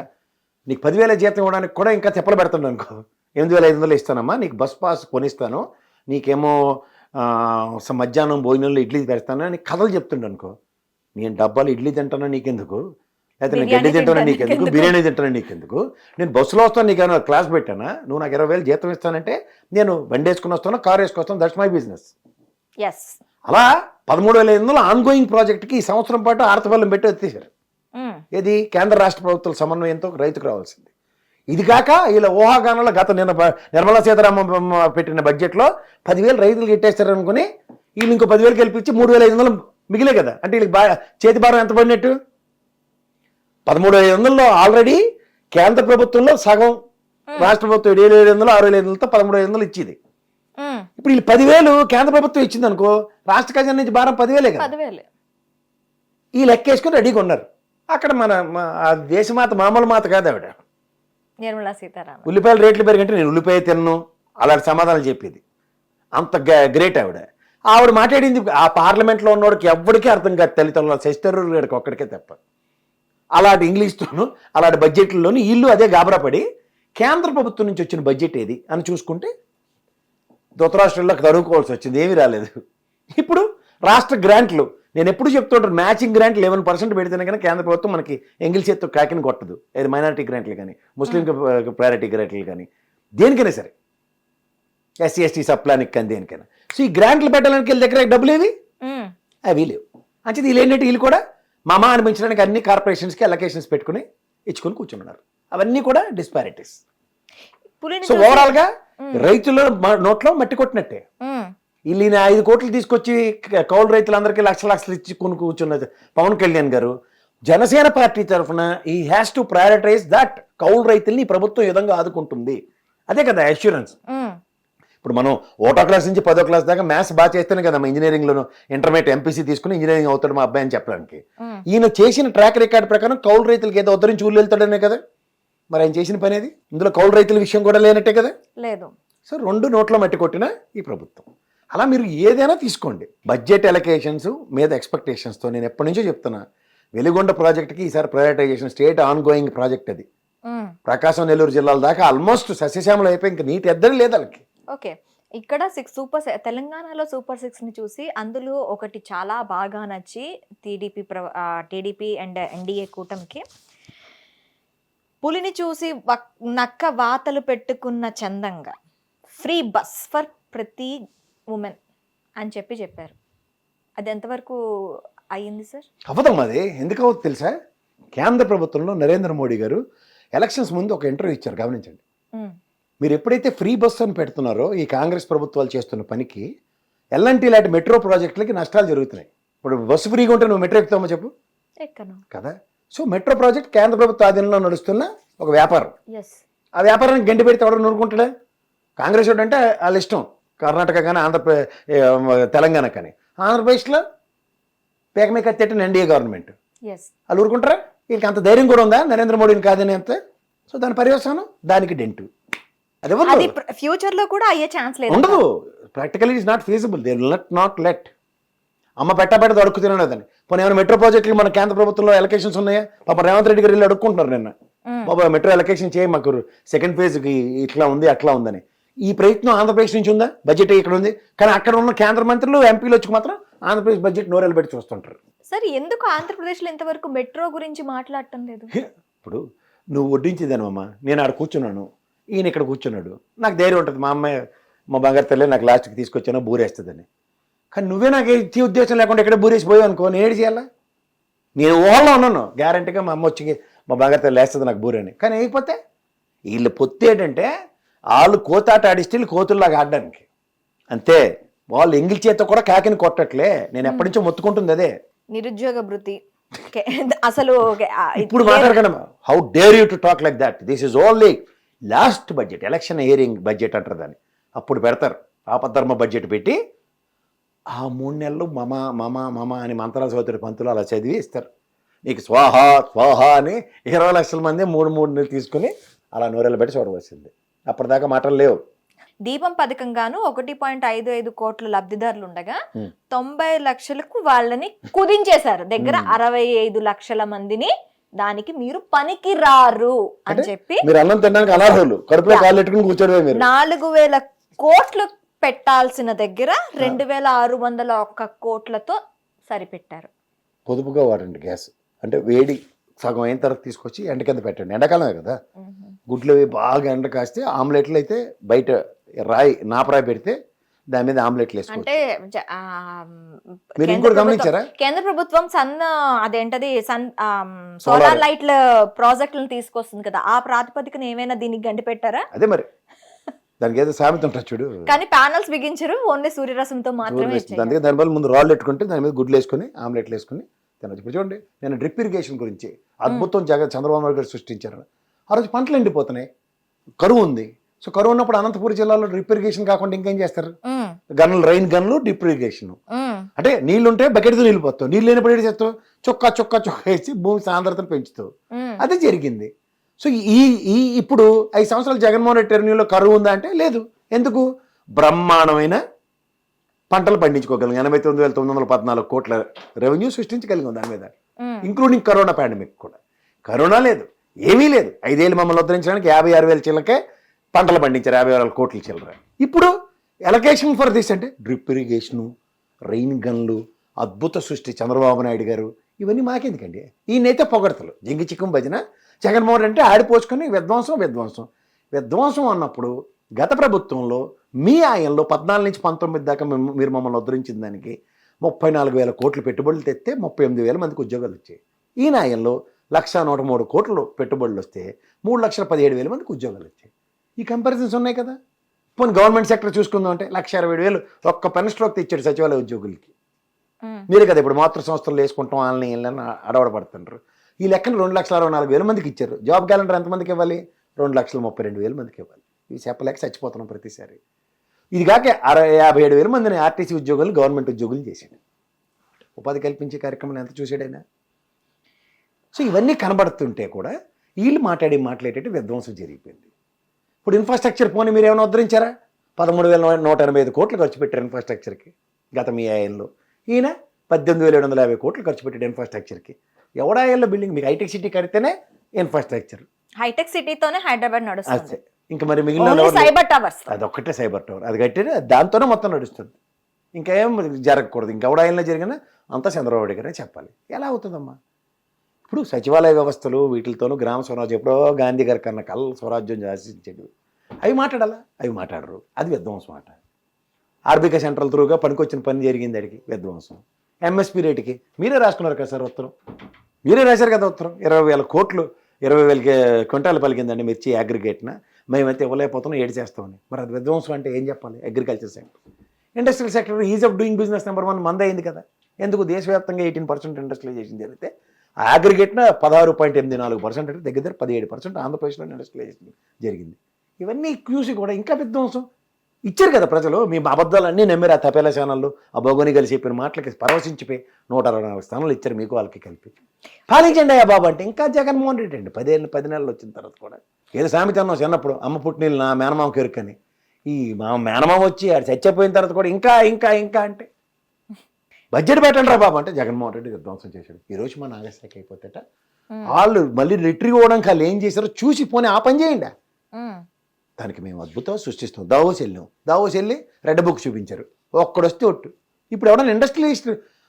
నీకు 10,000 జీతం ఇవ్వడానికి కూడా ఇంకా చెప్పలు పెడుతున్నాను అనుకో, 8,500 ఇస్తానమ్మా, నీకు బస్ పాస్ కొనిస్తాను, నీకేమో మధ్యాహ్నం భోజనంలో ఇడ్లీ పెడతాను అని కథలు చెప్తుండే అనుకో, నేను డబ్బాలు ఇడ్లీ తింటానా నీకెందుకు, లేకపోతే నేను గడ్డి తింటానా నీకెందుకు, బిర్యానీ తింటానా నీకెందుకు, నేను బస్సులో వస్తాను నీకేమో క్లాస్ పెట్టానా, నువ్వు నాకు 20,000 జీతం ఇస్తానంటే నేను బండి వేసుకుని వస్తాను, కారు వేసుకొస్తాను, దట్స్ మై బిజినెస్. అలా 13,500 ఆన్గోయింగ్ ప్రాజెక్ట్కి ఈ సంవత్సరం పాటు ఆర్తబల్లం పెట్టి వచ్చేసారు. ఏది కేంద్ర రాష్ట్ర ప్రభుత్వాల సమన్వయంతో రైతుకు రావాల్సింది. ఇది కాక వీళ్ళ ఊహాగానంలో గత నిర్మలా సీతారామన్ పెట్టిన బడ్జెట్లో 10,000 రైతులు ఇట్టేస్తారు అనుకుని వీళ్ళు ఇంకో 10,000 గెలిపించి 3,500 మిగిలే కదా, అంటే వీళ్ళకి చేతి భారం ఎంత పడినట్టు? 13,500లో ఆల్రెడీ కేంద్ర ప్రభుత్వంలో సగం, రాష్ట్ర ప్రభుత్వం 7,500 6,500తో 13,500 ఇచ్చింది. ఇప్పుడు వీళ్ళు 10,000 కేంద్ర ప్రభుత్వం ఇచ్చింది అనుకో, రాష్ట్ర ఖజానా నుంచి భారం 10,000 కదా. ఈ లెక్క వేసుకుని రెడీగా ఉన్నారు. అక్కడ మన దేశమాత మామూలు మాత కాదు ఆవిడ, నిర్మలా సీతారామన్. ఉల్లిపాయల రేట్లు పెరిగంటే నేను ఉల్లిపాయ తిన్ను అలాంటి సమాధానాలు చెప్పేది, అంత గ్రేట్ ఆవిడ మాట్లాడింది. ఆ పార్లమెంట్లో ఉన్నవాడికి ఎవరికీ అర్థం కాదు, తల్లిదండ్రుల శశిధరూర్ గారికి ఒక్కడికే తప్ప. అలాంటి ఇంగ్లీష్తోనూ అలాంటి బడ్జెట్లలోనూ వీళ్ళు అదే గాబరాపడి కేంద్ర ప్రభుత్వం నుంచి వచ్చిన బడ్జెట్ ఏది అని చూసుకుంటే ధృతరాష్ట్రంలోకి తరువుకోవాల్సి వచ్చింది, ఏమీ రాలేదు. ఇప్పుడు రాష్ట్ర గ్రాంట్లు నేను ఎప్పుడు చెప్తుంటాను, మ్యాచింగ్ గ్రాంట్ 11% పెడితేనే కానీ కేంద్ర ప్రభుత్వం మనకి ఎంగిల్ చేత్తో కాకిని కొట్టదు. అది మైనారిటీ గ్రాంట్లు కానీ, ముస్లిం ప్రయారిటీ గ్రాంట్లు కానీ, దేనికైనా సరే, SC ST సప్లానికి కానీ దేనికైనా. సో ఈ గ్రాంట్లు పెట్టడానికి వీళ్ళ దగ్గర డబ్బులు ఏవి అవి లేవు. అంటే వీళ్ళు ఏంటంటే వీళ్ళు కూడా మామా అనిపించడానికి అన్ని కార్పొరేషన్స్కి అలొకేషన్స్ పెట్టుకుని ఇచ్చుకొని కూర్చున్నారు. అవన్నీ కూడా డిస్పారిటీస్. సో ఓవరాల్ గా రైతుల నోట్లో మట్టి కొట్టినట్టే. వీళ్ళు 5 కోట్లు తీసుకొచ్చి కౌలు రైతులందరికీ లక్షలు ఇచ్చి కొను కూర్చున్న పవన్ కళ్యాణ్ గారు జనసేన పార్టీ తరఫున ఈ హ్యాస్ టు ప్రయారిటైజ్ దట్ కౌలు రైతుల్ని ప్రభుత్వం ఈ విధంగా ఆదుకుంటుంది. అదే కదా అష్యూరెన్స్. ఇప్పుడు మనం 1వ క్లాస్ నుంచి 10వ క్లాస్ దాకా మ్యాథ్స్ బాగా చేస్తేనే కదా ఇంజనీరింగ్ లోను ఇంటర్మీడియట్ MPC తీసుకుని ఇంజనీరింగ్ అవుతాడు మా అబ్బాయి అని చెప్పడానికి. ఈయన చేసిన ట్రాక్ రికార్డ్ ప్రకారం కౌలు రైతులకి ఏదో ఉద్ధరించి ఊళ్ళు వెళ్తాడనే కదా మరి ఆయన చేసిన పని. అది ఇందులో కౌలు రైతుల విషయం కూడా లేనట్టే కదా. లేదు. సో 2 నోట్ల మట్టి కొట్టిన ఈ ప్రభుత్వం. అలా మీరు ఏదైనా తీసుకోండి, బడ్జెట్ అలొకేషన్స్ మీద ఎక్స్పెక్టేషన్స్తో నేను ఎప్పటి నుంచో చెప్తున్నా, వెలిగొండ ప్రాజెక్ట్కి ఈసారి prioritisation state on going project. అది ప్రకాశం నెల్లూరు జిల్లాల దాకా ఆల్మోస్ట్ సస్యశ్యామలు అయిపోయి ఇంకా నీటి ఎద్దడి లేదు వాళ్ళకి. ఓకే, ఇక్కడ తెలంగాణలో సూపర్ 6ని చూసి అందులో ఒకటి చాలా బాగా నచ్చి టీడీపీ అండ్ NDA కూటమికి పులిని చూసి నక్క వాతలు పెట్టుకున్న చందంగా ఫ్రీ బస్ ఫర్ ప్రతి ఉమెన్ అని చెప్పారు. అది ఎంతవరకు అయ్యింది సార్? అవ్వదమ్మా. అది ఎందుకు అవుతుంది తెలుసా? కేంద్ర ప్రభుత్వంలో నరేంద్ర మోడీ గారు ఎలక్షన్స్ ముందు ఒక ఇంటర్వ్యూ ఇచ్చారు, గమనించండి. మీరు ఎప్పుడైతే ఫ్రీ బస్ అని పెడుతున్నారో ఈ కాంగ్రెస్ ప్రభుత్వాలు చేస్తున్న పనికి ఎల్ఎన్టీ లాంటి మెట్రో ప్రాజెక్టులకి నష్టాలు జరుగుతున్నాయి. ఇప్పుడు బస్సు ఫ్రీగా ఉంటే నువ్వు మెట్రో ఎక్కుతామో చెప్పు, ఎక్కను కదా. సో మెట్రో ప్రాజెక్ట్ కేంద్ర ప్రభుత్వ ఆధీనంలో నడుస్తున్న ఒక వ్యాపారం. ఆ వ్యాపారానికి గంటి పెడితే ఎవరు నూరుకుంటాడా? కాంగ్రెస్ అంటే వాళ్ళ ఇష్టం. కర్ణాటక కానీ తెలంగాణ కానీ. ఆంధ్రప్రదేశ్లో పేకమే కత్తెట్టిన NDA గవర్నమెంట్, వాళ్ళు ఊరుకుంటారా? వీళ్ళకి అంత ధైర్యం కూడా ఉందా నరేంద్ర మోడీని కాదని అంత? సో దాని పర్యవసానం దానికి డెంటు. అది ఫ్యూచర్ లో కూడా అయ్యే ఛాన్స్ లేదు, ఉండదు. Practically it's not feasible. They will not let. అమ్మ పెట్టబెట్టదు అడుక్కు తినలేదని. పోనీ ఏమైనా మెట్రో ప్రాజెక్టులు మన కేంద్ర ప్రభుత్వంలో ఎలకేషన్స్ ఉన్నాయా? పాప రేవంత్ రెడ్డి గారు వెళ్ళి అడుక్కుంటున్నారు నిన్న, బాబా మెట్రో ఎలకేషన్ చేయి మాకు, సెకండ్ ఫేజ్కి ఇట్లా ఉంది అట్లా ఉందని. ఈ ప్రయత్నం ఆంధ్రప్రదేశ్ నుంచి ఉందా? బడ్జెట్ ఇక్కడ ఉంది, కానీ అక్కడ ఉన్న కేంద్ర మంత్రులు ఎంపీలు వచ్చి మాత్రం ఆంధ్రప్రదేశ్ బడ్జెట్ నోరెలు పెట్టి చూస్తుంటారు. సరే, ఎందుకు ఆంధ్రప్రదేశ్లో ఇంతవరకు మెట్రో గురించి మాట్లాడటం లేదు? ఇప్పుడు నువ్వు వడ్డించేదానమ్మా, నేను ఆడ కూర్చున్నాను, ఈయన ఇక్కడ కూర్చున్నాడు, నాకు ధైర్యం ఉంటుంది మా అమ్మాయి మా బంగారు తల్లి నాకు లాస్ట్కి తీసుకొచ్చానో బూరేస్తుందని. కానీ నువ్వే నాకు ఇచ్చే ఉద్దేశం లేకుండా ఎక్కడ బూరేసి పోయావు అనుకో, నేను ఏడు చేయాలా? నేను ఊహలో ఉన్నాను గ్యారంటీగా మా అమ్మ వచ్చి మా బంగారు తల్లి వేస్తుంది నాకు బూరని. కానీ అయిపోతే వీళ్ళు పొత్తు ఏంటంటే వాళ్ళు కోతాట ఆడిస్తే కోతుల్లాగా ఆడడానికి అంతే. వాళ్ళు ఎంగిల్ చేత కూడా కాకిని కొట్టట్లే. నేను ఎప్పటి నుంచో మొత్తుకుంటుంది అదే. నిరుద్యోగ భృతి అసలు ఇప్పుడు మాట్లాడకండి. How dare you to talk like that? This is only last budget, election hearing budget అంటారు దాన్ని. అప్పుడు పెడతారు ఆపద్ధర్మ బడ్జెట్ పెట్టి ఆ 3 నెలలు మమ మమ మమ అని మంత్రాలు చదువుతాడు పంతులు, అలా చదివి ఇస్తారు. నీకు స్వాహ స్వాహ అని 20 లక్షల మంది 3 నెలలు తీసుకుని అలా నూరేళ్ళు పెట్టి చూడవలసింది. అప్పటిదాకా మాటలు లేవు. దీపం పథకం గాను 1.55 కోట్ల లబ్ధిదారులు ఉండగా 90 లక్షలకు వాళ్ళని కుదించేశారు. దగ్గర 65 లక్షల మందిని దానికి మీరు పనికి రారు అని చెప్పి మీరు అన్నం తినడానికి అనర్హులు, కడుపులో కాళ్ళు పెట్టుకుని కూర్చోడమే మీరు. 4,000 కోట్లు పెట్టాల్సిన దగ్గర 2,601 కోట్లతో సరిపెట్టారు. పొదుపుగా వాడండి గ్యాస్, అంటే వేడి సగం అయిన తర్వాత తీసుకొచ్చి ఎండ కింద పెట్టండి. ఎండాకాలమే కదా, గుడ్లు అవి బాగా ఎండ కాస్తే ఆమ్లెట్లు అయితే బయట నాపరాయి పెడితే దాని మీద ఆమ్లెట్లు వేసుకోవచ్చు. అంటే మీరు ఇంకోటి గమనించారా, కేంద్ర ప్రభుత్వం అదేంటది సోలార్ లైట్ల ప్రాజెక్టులను తీసుకొస్తుంది కదా, ఆ ప్రాతిపదికన ఏమైనా దీనికి గండి పెట్టారా? అదే మరి దానికి ఏదో సామెత ఉంటుంది చూడు. కానీ ప్యానల్స్ బిగించరు, ఓన్లీ సూర్యరశ్మితో మాత్రమే. అందుకే దానివల్ల ముందు రాళ్ళు పెట్టుకుంటే దాని మీద గుడ్లు వేసుకుని ఆమ్లెట్లు వేసుకుని తినచ్చు. ఇప్పుడు చూడండి, నేను డ్రిప్ ఇరిగేషన్ గురించి అద్భుతం చంద్రబాబు నాయుడు గారు సృష్టించారు. ఆ రోజు పంటలు ఎండిపోతున్నాయి, కరువు ఉంది. సో కరువు ఉన్నప్పుడు అనంతపురం జిల్లాలో డ్రిప్ ఇరిగేషన్ కాకుండా ఇంకేం చేస్తారు? గన్నులు, రైన్ గన్నులు, డ్రిప్ ఇరిగేషన్. అంటే నీళ్లుంటే బకెట్తో నీళ్ళు పోతావు, నీళ్ళు లేనప్పుడు ఏం చేస్తావు? చొక్కా వేసి భూమి సాంద్రతను పెంచుతావు. అదే జరిగింది. సో ఇప్పుడు 5 సంవత్సరాలు జగన్మోహన్ రెడ్డి టెర్న్యూలో కరువు ఉందా అంటే లేదు. ఎందుకు? బ్రహ్మాండమైన పంటలు పండించుకోగలిగాం. 89,914 కోట్ల రెవెన్యూ సృష్టించగలిగాం దాని మీద, ఇంక్లూడింగ్ కరోనా పాండమిక్ కూడా. కరోనా లేదు, ఏమీ లేదు. 5 ఏళ్ళు మమ్మల్ని ఉద్ధరించడానికి 56,000 చిల్లకే పంటలు పండించారు, 50,000 కోట్ల చిల్లర. ఇప్పుడు ఎలకేషన్ ఫర్ దిస్ అంటే డ్రిప్ ఇరిగేషను, రెయిన్ గన్లు, అద్భుత సృష్టి చంద్రబాబు నాయుడు గారు. ఇవన్నీ మాకెందుకండి? ఈయనైతే పొగడతలు, జింగి చిక్కం భజన. జగన్మోహన్ అంటే ఆడిపోసుకొని విధ్వంసం అన్నప్పుడు గత ప్రభుత్వంలో మీ ఆయంలో 14 నుంచి 19 దాకా మీరు మమ్మల్ని ఉద్ధరించిన దానికి 34,000 కోట్లు పెట్టుబడులు తెస్తే 38,000 మందికి ఉద్యోగాలు వచ్చాయి. ఈ ఆయంలో 1,103 కోట్లు పెట్టుబడులు వస్తే 3,17,000 మందికి ఉద్యోగాలు వచ్చాయి. ఈ కంపారిజన్స్ ఉన్నాయి కదా. పోనీ గవర్నమెంట్ సెక్టర్ చూసుకుందాం అంటే 1,67,000 ఒక్క పెన్ స్ట్రోక్ తెచ్చాడు సచివాలయ ఉద్యోగులకి. మీరు కదా ఇప్పుడు మాతృ సంస్థలు వేసుకుంటాం, వాళ్ళని అడవడపడుతుంటారు. ఈ లెక్కన 2,64,000 మందికి ఇచ్చారు. జాబ్ క్యాలెండర్ ఎంతమందికి ఇవ్వాలి? 2,32,000 మందికి ఇవ్వాలి. ఇవి చెప్పలేక చచ్చిపోతున్నాం ప్రతిసారి. ఇది కాక 57,000 మందిని ఆర్టీసీ ఉద్యోగులు గవర్నమెంట్ ఉద్యోగులు చేశాడు. ఉపాధి కల్పించే కార్యక్రమం ఎంత చూసాడైనా. సో ఇవన్నీ కనబడుతుంటే కూడా వీళ్ళు మాట్లాడేటట్టు విధ్వంసం జరిగిపోయింది. ఇప్పుడు ఇన్ఫ్రాస్ట్రక్చర్ పోనీ మీరు ఏమైనా ఉద్ధరించారా? 13,185 కోట్లు ఖర్చు పెట్టారు ఇన్ఫ్రాస్ట్రక్చర్కి గత మీ ఆయంలో. ఈయన 18,750 కోట్లు ఖర్చు పెట్టాడు ఇన్ఫ్రాస్ట్రక్చర్కి. ఎవడాయాల్లో బిల్డింగ్? మీకు హైటెక్ సిటీ కడితేనే ఇన్ఫ్రాస్ట్రక్చర్. హైటెక్ సిటీతోనే హైదరాబాద్ నడుస్తుంది. ఇంకా మరి మిగిలిన సైబర్ టవర్స్, అదొక్కటే సైబర్ టవర్, అది కట్టిన దాంతోనే మొత్తం నడుస్తుంది. ఇంకా ఏం జరగకూడదు. ఇంకా ఎవడాయిల్లో జరిగినా అంతా చంద్రబాబు నాయుడు గారే చెప్పాలి. ఎలా అవుతుందమ్మా? ఇప్పుడు సచివాలయ వ్యవస్థలు వీటితోనూ గ్రామ స్వరాజ్యం ఎప్పుడో గాంధీ గారి కన్నా స్వరాజ్యం శాసించాడు. అవి మాట్లాడాలా? అవి మాట్లాడరు. అది విధ్వంసం మాట. ఆర్బిక సెంట్రల్ త్రూగా పనికొచ్చిన పని జరిగింది, అడిగి విధ్వంసం. ఎంఎస్పీ రేటుకి మీరే రాసుకున్నారు కదా సార్ ఉత్తరం, మీరే రాశారు కదా ఉత్తరం. 20,000 కోట్లు 20,000 క్వింటాలు పలికిందండి మిర్చి అగ్రిగేట్న, మేమైతే ఇవ్వలేకపోతున్నాం, ఏడు చేస్తామని. మరి అది విధ్వంసం అంటే ఏం చెప్పాలి? Agriculture sector, industrial sector, is of doing business number 1 మంది అయింది కదా. ఎందుకు? దేశవ్యాప్తంగా 18% ఇండస్ట్రియలైజేషన్ జరిగితే ఆ అగ్రిగేట్న 16.84% అంటే దగ్గర 17% ఆంధ్రప్రదేశ్లో ఇండస్ట్రియలైజేషన్ జరిగింది. ఇవన్నీ చూసి కూడా ఇంకా విధ్వంసం ఇచ్చారు కదా ప్రజలు. మీ అబద్ధాలన్నీ నమ్మారు. ఆ తపేలా ఛానళ్ళు ఆ భగోని కలిసి చెప్పిన మాటలకి పరవశించిపోయి 164 స్థానాలు ఇచ్చారు మీకు వాళ్ళకి కలిపి. పాలించండి అయ్యా బాబు అంటే ఇంకా జగన్మోహన్ రెడ్డి అండి 10 నెలలు వచ్చిన తర్వాత కూడా ఏదో సామెత అన్నాం చిన్నప్పుడు, అమ్మ పుట్టినీళ్ళు నా మేనమామ కెరుకని. ఈ మా మేనమామ వచ్చి ఆడు చచ్చిపోయిన తర్వాత కూడా ఇంకా ఇంకా ఇంకా అంటే బడ్జెట్ పెట్టండి రా బాబు అంటే జగన్మోహన్ రెడ్డి విధ్వంసం చేశాడు. ఈరోజు మా నాగశాఖ అయిపోతేట వాళ్ళు మళ్ళీ రిట్రీవ్ అవ్వడానికి వాళ్ళు ఏం చేశారో చూసి పోనీ ఆ పని చేయండి. దానికి మేము అద్భుతం సృష్టిస్తాం. దావోస్ వెళ్ళి రెడ్ బుక్ చూపించారు, ఒక్కడొస్తే ఒట్టు. ఇప్పుడు ఎవడన్నా ఇండస్ట్రియలిస్ట్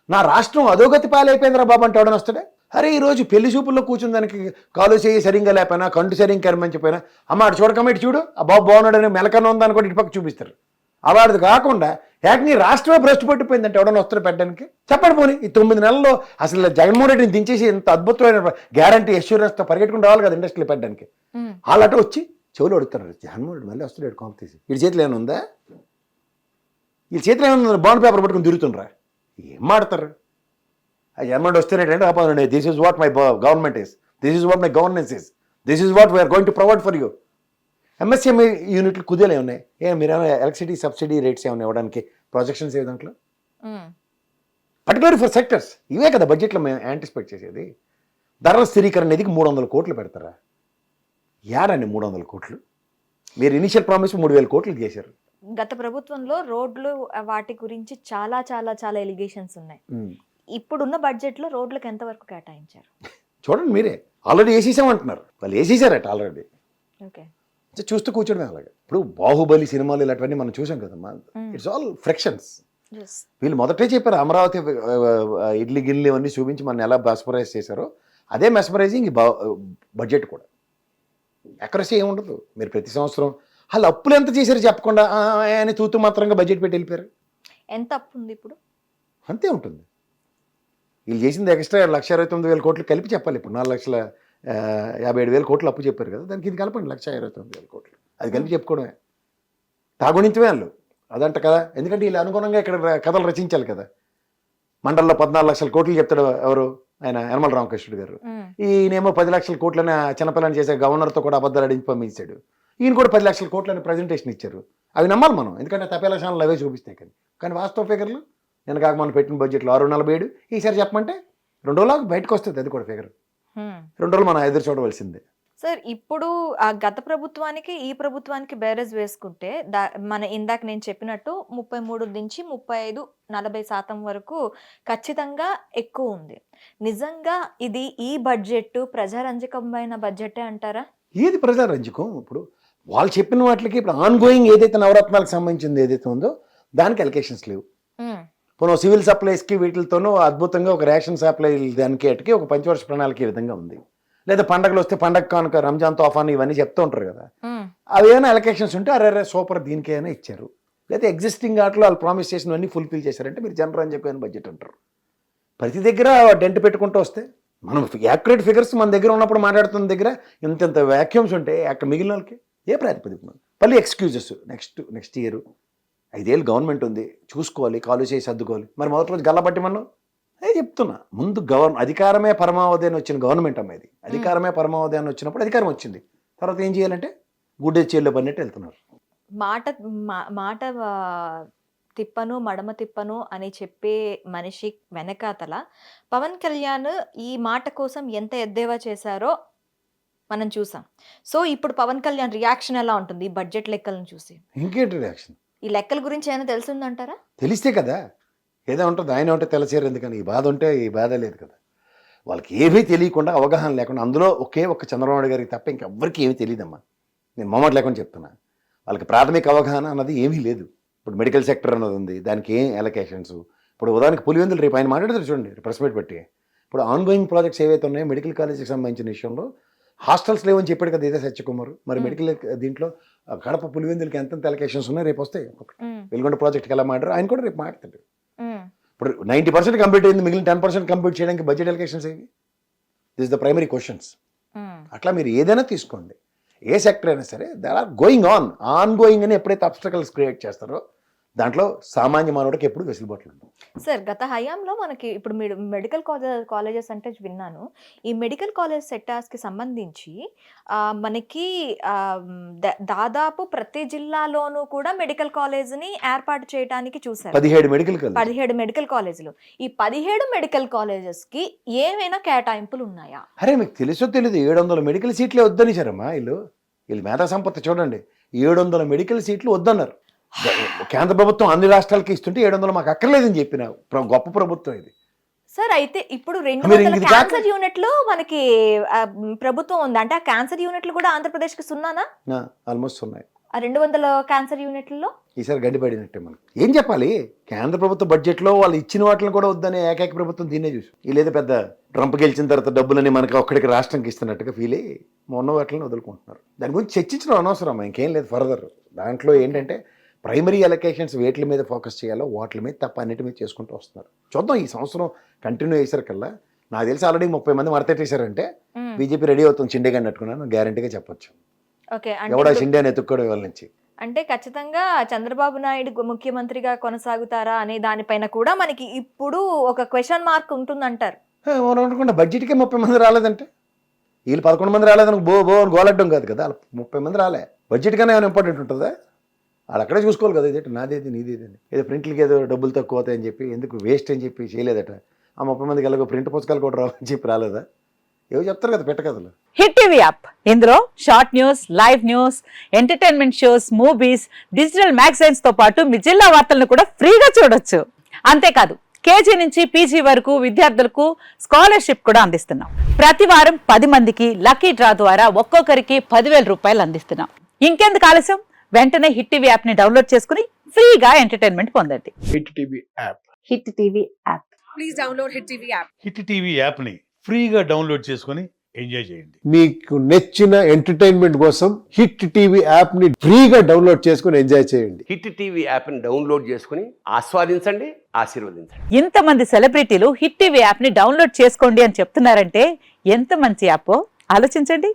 నా రాష్ట్రం అధోగతి పాలైపోయిందిరా బాబు అంటే ఎవడని వస్తాడే? అరే ఈరోజు పెళ్లి చూపుల్లో కూర్చుని దానికి కాలు చేయి సరిగ్గా లేకపోయినా, కంటు సరిగ్గా కరిమించిపోయినా, అమ్మ అటు చూడకమ్మ ఇటు చూడు ఆ బాబు బాగున్నాడని మెలకన్న ఉందని కూడా ఇటు పక్క చూపిస్తారు. అలాంటిది కాకుండా ఏకంగా రాష్ట్రమే భ్రష్టు పట్టిపోయిందంటే ఎవడన్నా వస్తాడు పెట్టడానికి? చెప్పండి పోనీ. ఈ 9 నెలల్లో అసలు జగన్మోహన్ రెడ్డిని దించేసి ఇంత అద్భుతమైన గ్యారంటీ అష్యూరెన్స్తో పరిగెట్టుకుని రావాలి కదా ఇండస్ట్రీలు పెట్టడానికి. వాళ్ళట వచ్చి చెవులు అడుగుతున్నారు, జగన్మోహన్ రెడ్డి మళ్ళీ వస్తున్నాడు కాంప్ తీసి, వీడి చేతిలో ఏమైనా ఉందా? వీళ్ళ చేతిలో ఏమైనా బాండ్ పేపర్ పట్టుకుని తిరుగుతుండ్రా? ఏం మాడతారు? ఆ జగన్మోహన్ వస్తేనేటంటే ఆపండి, this is what my government is, this is what my governance is, this is what we are going to provide for you. MSME యూనిట్లు కుదేలే ఉన్నాయి. మీరేమైనా ఎలక్ట్రిసిటీ సబ్సిడీ రేట్స్ ఏమైనా ఇవ్వడానికి ప్రాజెక్షన్స్ ఏ దాంట్లో పర్టికులర్ ఫర్ సెక్టర్స్. ఇవే కదా బడ్జెట్లో మేము యాంటిసిపేట్ చేసేది. ధరల స్థిరీకరణ నిధికి 300 కోట్లు పెడతారా? యాడండి 300 కోట్లు? మీరు ఇనిషియల్ ప్రామిస్ 3000 కోట్లు చేశారు. గత ప్రభుత్వంలో రోడ్లు వాటి గురించి చాలా చాలా చాలా ఎలిగేషన్స్ ఉన్నాయి. ఇప్పుడున్న బడ్జెట్లో రోడ్లకు ఎంతవరకు కేటాయించారు? చూడండి మీరే, ఆల్రెడీ వేసేసామంటున్నారు. వాళ్ళు వేసేసారట ఆల్రెడీ. ఓకే, చూస్తూ కూర్చోడమే అలాగే. ఇప్పుడు బాహుబలి సినిమాలు ఇలాంటివన్నీ మనం చూసాం కదమ్మా. It's all frictions. వీళ్ళు మొదటే చెప్పారు అమరావతి ఇడ్లీ గిల్లి ఇవన్నీ చూపించి మన ఎలా మెస్మరైజ్ చేశారో అదే మెస్మరైజింగ్ ఈ బడ్జెట్ కూడా. అక్యురసీ ఏముండదు. మీరు ప్రతి సంవత్సరం వాళ్ళు అప్పులు ఎంత చేశారు చెప్పకుండా అని తూతు మాత్రంగా బడ్జెట్ పెట్టి వెళ్ళిపోయారు. ఎంత అప్పు ఉంది ఇప్పుడు? అంతే ఉంటుంది. వీళ్ళు చేసింది ఎక్స్ట్రా 1,29,000 కోట్లు కలిపి చెప్పాలి. ఇప్పుడు 4,57,000 కోట్లు అప్పు చెప్పారు కదా, దానికి ఇది కలపండి 1,29,000 కోట్లు. అది కలిపి చెప్పుకోవడమే. తాగునించమే వాళ్ళు అదంట కదా. ఎందుకంటే వీళ్ళు అనుగుణంగా ఇక్కడ కథలు రచించాలి కదా. మండలంలో 14 లక్షల కోట్లు చెప్తాడు ఎవరు, ఆయన యనమల రామకృష్ణుడు గారు. ఈయనేమో 10 లక్షల కోట్లని చిన్నపిల్లని చేసే గవర్నర్తో కూడా అబద్ధాలు అడిగి పంపించాడు. ఈయన కూడా 10 లక్షల కోట్లని ప్రజెంటేషన్ ఇచ్చారు. అవి నమ్మాలి మనం, ఎందుకంటే తప్పేల ఛానల్ అవే చూపిస్తాయి. కానీ వాస్తవ ఫిగర్లు నేను కాక మనం పెట్టిన బడ్జెట్లో 647, ఈసారి చెప్పమంటే 2 రోజులకు బయటకు వస్తుంది. అది కూడా ఫిగర్ 2 రోజులు మనం ఎదురు చూడవలసిందే. సార్, ఇప్పుడు ఆ గత ప్రభుత్వానికి ఈ ప్రభుత్వానికి బేరేజ్ వేసుకుంటే మన ఇందాక నేను చెప్పినట్టు 33 నుంచి 35-40% వరకు ఖచ్చితంగా ఎక్కువ ఉంది. నిజంగా ఇది ఈ బడ్జెట్ ప్రజారంజకమైన బడ్జెటే అంటారా? ఏది ప్రజారంజకం? ఇప్పుడు వాళ్ళు చెప్పిన వాటికి ఇప్పుడు ఆన్ గోయింగ్ ఏదైతే నవరత్నాలకు సంబంధించింది ఏదైతే ఉందో దానికి అలొకేషన్స్ లేవు. పోనీ సివిల్ సప్లైస్కి వీటితోనూ అద్భుతంగా ఒక రేషన్ సప్లై దానికి ఏటికి ఒక పంచవర్ష ప్రణాళిక ఈ విధంగా ఉంది. లేదా పండగలు వస్తే పండగ కానుక రంజాన్ తోఫాన్ ఇవన్నీ చెప్తూ ఉంటారు కదా. అవి ఏమైనా అలొకేషన్స్ ఉంటే అరే సూపర్ దీనికైనా ఇచ్చారు. లేదా ఎగ్జిస్టింగ్ వాటిలో వాళ్ళు ప్రామిస్ చేసినవన్నీ ఫుల్ఫిల్ చేశారంటే మీరు జనరంజకమైన బడ్జెట్ అంటారు. ప్రతి దగ్గర డెంట్ పెట్టుకుంటూ వస్తే మనం యాక్యురేట్ ఫిగర్స్ మన దగ్గర ఉన్నప్పుడు మాట్లాడుతున్న దగ్గర ఇంత వ్యాక్యూమ్స్ ఉంటే అక్కడ మిగిలిన వాళ్ళకి ఏ ప్రాతిపదిక? మళ్ళీ ఎక్స్క్యూజెస్. నెక్స్ట్ ఇయర్ 5 ఏళ్ళు గవర్నమెంట్ ఉంది, చూసుకోవాలి, కాలు చేసి సర్దుకోవాలి. మరి మొదటి రోజు గల్లబట్టి మనం చెప్తున్నా, ముందు అధికారమే పరమావధి అని వచ్చిన గవర్నమెంట్ అమ్మేది. అధికారమే పరమావధి అని వచ్చినప్పుడు అధికారం వచ్చింది. తర్వాత ఏం చేయాలంటే గుడ్డే చేళ్ళు పన్నట్టు వెళ్తున్నారు. మాట తిప్పను మడమ తిప్పను అని చెప్పే మనిషి వెనకాతల పవన్ కళ్యాణ్ ఈ మాట కోసం ఎంత ఎద్దేవా చేశారో మనం చూసాం. సో ఇప్పుడు పవన్ కళ్యాణ్ రియాక్షన్ ఎలా ఉంటుంది ఈ బడ్జెట్ లెక్కలను చూసి? ఇంకేంటి రియాక్షన్? ఈ లెక్కల గురించి ఏమైనా తెలిసిందంటారా? తెలిస్తే కదా ఏదో ఉంటుంది. ఆయన ఉంటే తెలచేరు ఎందుకని? ఈ బాధ ఉంటే ఈ బాధ లేదు కదా. వాళ్ళకి ఏమీ తెలియకుండా అవగాహన లేకుండా అందులో ఒకే ఒక్క చంద్రబాబు నాయుడు గారికి తప్ప ఇంకెవ్వరికి ఏమీ తెలియదమ్మా. నేను మొమ్మటి లేకుండా చెప్తున్నా. వాళ్ళకి ప్రాథమిక అవగాహన అన్నది ఏమీ లేదు. ఇప్పుడు మెడికల్ సెక్టర్ అన్నది ఉంది, దానికి ఏం అలొకేషన్స్. ఇప్పుడు ఉదాహరణకి పులివెందులు రేపు ఆయన మాట్లాడుతారు చూడండి, ప్రెస్ మీట్ పెట్టి. ఇప్పుడు ఆన్గోయింగ్ ప్రాజెక్ట్స్ ఏవైతే ఉన్నాయో మెడికల్ కాలేజీకి సంబంధించిన విషయంలో హాస్టల్స్ లేవని చెప్పాడు కదా ఇదే సత్యకుమార్. మరి మెడికల్ దీంట్లో కడప పులివెందులకి ఎంత అలొకేషన్స్ ఉన్నాయి రేపు వస్తాయి. వెలుగొండ ప్రాజెక్ట్కి ఎలా మాట్లాడారు ఆయన కూడా రేపు మాట్లాడతాడు. ఇప్పుడు 90% కంప్లీట్ అయింది, మిగిలిన 10% కంప్లీట్ చేయడానికి బడ్జెట్ అలొకేషన్స్ ఏవి? This the primary questions. అట్లా మీరు ఏదైనా తీసుకోండి, ఏ సెక్టర్ అయినా సరే there are going on going అని ఎప్పుడైతే అబ్స్టకల్స్ క్రియేట్ చేస్తారో దాంట్లో సామాన్య మానవుడికి ఎప్పుడు వెసులుబాట్లు ఉండవు. సార్, గత హయాంలో మనకి ఇప్పుడు మీరు మెడికల్ కాలేజెస్ అంటే విన్నాను. ఈ మెడికల్ కాలేజ్ సెక్టార్స్కి సంబంధించి మనకి దాదాపు ప్రతి జిల్లాలోనూ కూడా మెడికల్ కాలేజ్ని ఏర్పాటు చేయడానికి చూసారు. 17 మెడికల్ కాలేజీలు. ఈ 17 మెడికల్ కాలేజెస్కి ఏమైనా కేటాయింపులు ఉన్నాయా? అరే మీకు తెలుసో తెలీదు, 700 మెడికల్ సీట్లే వద్దనిచ్చారమ్మా. వీళ్ళు మేధా సంపత్తి చూడండి. 700 మెడికల్ సీట్లు వద్దన్నారు. కేంద్ర ప్రభుత్వం అన్ని రాష్ట్రాలకి ఇస్తుంటే 700 మాకు అక్కర్లేదని చెప్పిన గొప్ప ప్రభుత్వం ఇది. సార్, అయితే ఇప్పుడు 200 క్యాన్సర్ యూనిట్లు మనకి ప్రభుత్వం ఉంది అంటే ఆ క్యాన్సర్ యూనిట్లు కూడా ఆంధ్రప్రదేశ్కి సున్నానా? ఆల్మోస్ట్ ఉన్నాయి. ఆ 200 క్యాన్సర్ యూనిట్లలో ఈసారి గడ్డిపడినట్టే. మనకి ఏం చెప్పాలి? కేంద్ర ప్రభుత్వ బడ్జెట్లో వాళ్ళు ఇచ్చిన వాటిని కూడా వద్దనే ఏకైక ప్రభుత్వం దీన్నే చూసి వీళ్ళేదో పెద్ద ట్రంప్ గెలిచిన తర్వాత డబ్బులని మనకి ఒక్కడికి రాష్ట్రంకి ఇస్తున్నట్టుగా ఫీల్ అయ్యి మొన్న వాటిని వదులుకుంటున్నారు. దాని గురించి చర్చించడం అనవసరం, ఇంకేం లేదు ఫర్దర్. దాంట్లో ఏంటంటే ప్రైమరీ అలొకేషన్స్ వేట్ల మీద ఫోకస్ చేయాలో వాటి మీద తప్ప అన్నిటి మీద చేసుకుంటూ వస్తున్నారు. చూద్దాం ఈ సంవత్సరం కంటిన్యూ చేశారు నాకు తెలిసి ఆల్రెడీ 30 మంది మరతెట్టేశారంటే బీజేపీ రెడీ అవుతుంది షిండే గారిని అట్టుకున్నాను గ్యారంటీగా చెప్పొచ్చు. ఎవడా షిండే అని ఎత్తుక్కోవడం వాళ్ళ నుంచి. అంటే ఖచ్చితంగా చంద్రబాబు నాయుడు ముఖ్యమంత్రిగా కొనసాగుతారా అనే దానిపైన కూడా మనకి ఇప్పుడు ఒక క్వశ్చన్ మార్క్ ఉంటుందంటారు. మనం అనుకుంటే బడ్జెట్కే 30 మంది రాలేదంటే వీళ్ళు 11 మంది రాలేదని బో అని గోలడ్డం కాదు కదా. 30 మంది రాలే. బడ్జెట్ కన్నా ఏమైనా ఇంపార్టెంట్ ఉంటుందా? వాళ్ళు అక్కడే చూసుకోవాలి కదా, ఇదేంటి నాదేది నీదేది అని. ఏదో ప్రింట్లకి ఏదో డబ్బులు తక్కువ అవుతాయని చెప్పి ఎందుకు వేస్ట్ అని చెప్పి చేయలేదట. ఆ 30 మందికి ఎలాగో ప్రింట్ పుస్తకాలు కూడా రావని చెప్పి రాలేదా? ఏవో చెప్తారు కదా పెట్టకథలు. హిట్ టీవీ యాప్, ఇందులో short news, live news, entertainment shows, movies, digital magazines తో పాటు మీ జిల్లా వార్తలను కూడా ఫ్రీగా చూడొచ్చు. అంతేకాదు కేజీ నుంచి పీజీ వరకు విద్యార్థులకు స్కాలర్షిప్ కూడా అందిస్తున్నాం. ప్రతి వారం 10 మందికి లక్కీ డ్రా ద్వారా ఒక్కొక్కరికి 10,000 రూపాయలు అందిస్తున్నాం. ఇంకెందుకు ఆలస్యం, వెంటనే హిట్ టీవీ యాప్ ని డౌన్లోడ్ చేసుకుని ఫ్రీగా ఎంటర్టైన్మెంట్ పొందండి. Hit TV app. Hit TV app. Please download Hit TV app. Hit TV యాప్ని ఫ్రీగా డౌన్లోడ్ చేసుకొని ఎంజాయ్ చేయండి. మీకు నచ్చిన ఎంటర్టైన్మెంట్ కోసం హిట్ టీవీ యాప్ ని ఫ్రీగా డౌన్లోడ్ చేసుకుని ఎంజాయ్ చేయండి. హిట్ టీవీ యాప్ని డౌన్లోడ్ చేసుకుని ఆస్వాదించండి, ఆశీర్వదించండి. ఇంతమంది సెలబ్రిటీలు హిట్ టీవీ యాప్ ని డౌన్లోడ్ చేసుకోండి అని చెప్తున్నారంటే ఎంత మంచి యాప్ ఆలోచించండి.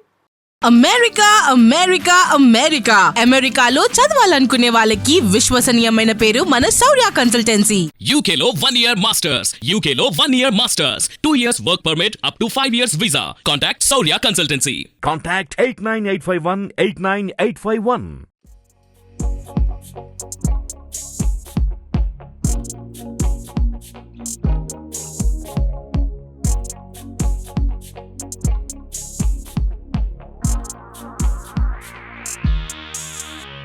అమెరికా అమెరికా అమెరికా అమెరికాలో చదవాలనుకునే వాళ్ళకి విశ్వసనీయమైన పేరు మన శౌర్య కన్సల్టెన్సీ. UK లో 1 year masters. UK లో 1 year masters. 2 years work permit up to 5 years visa. Contact Saurya Consultancy. Contact 89851 89851.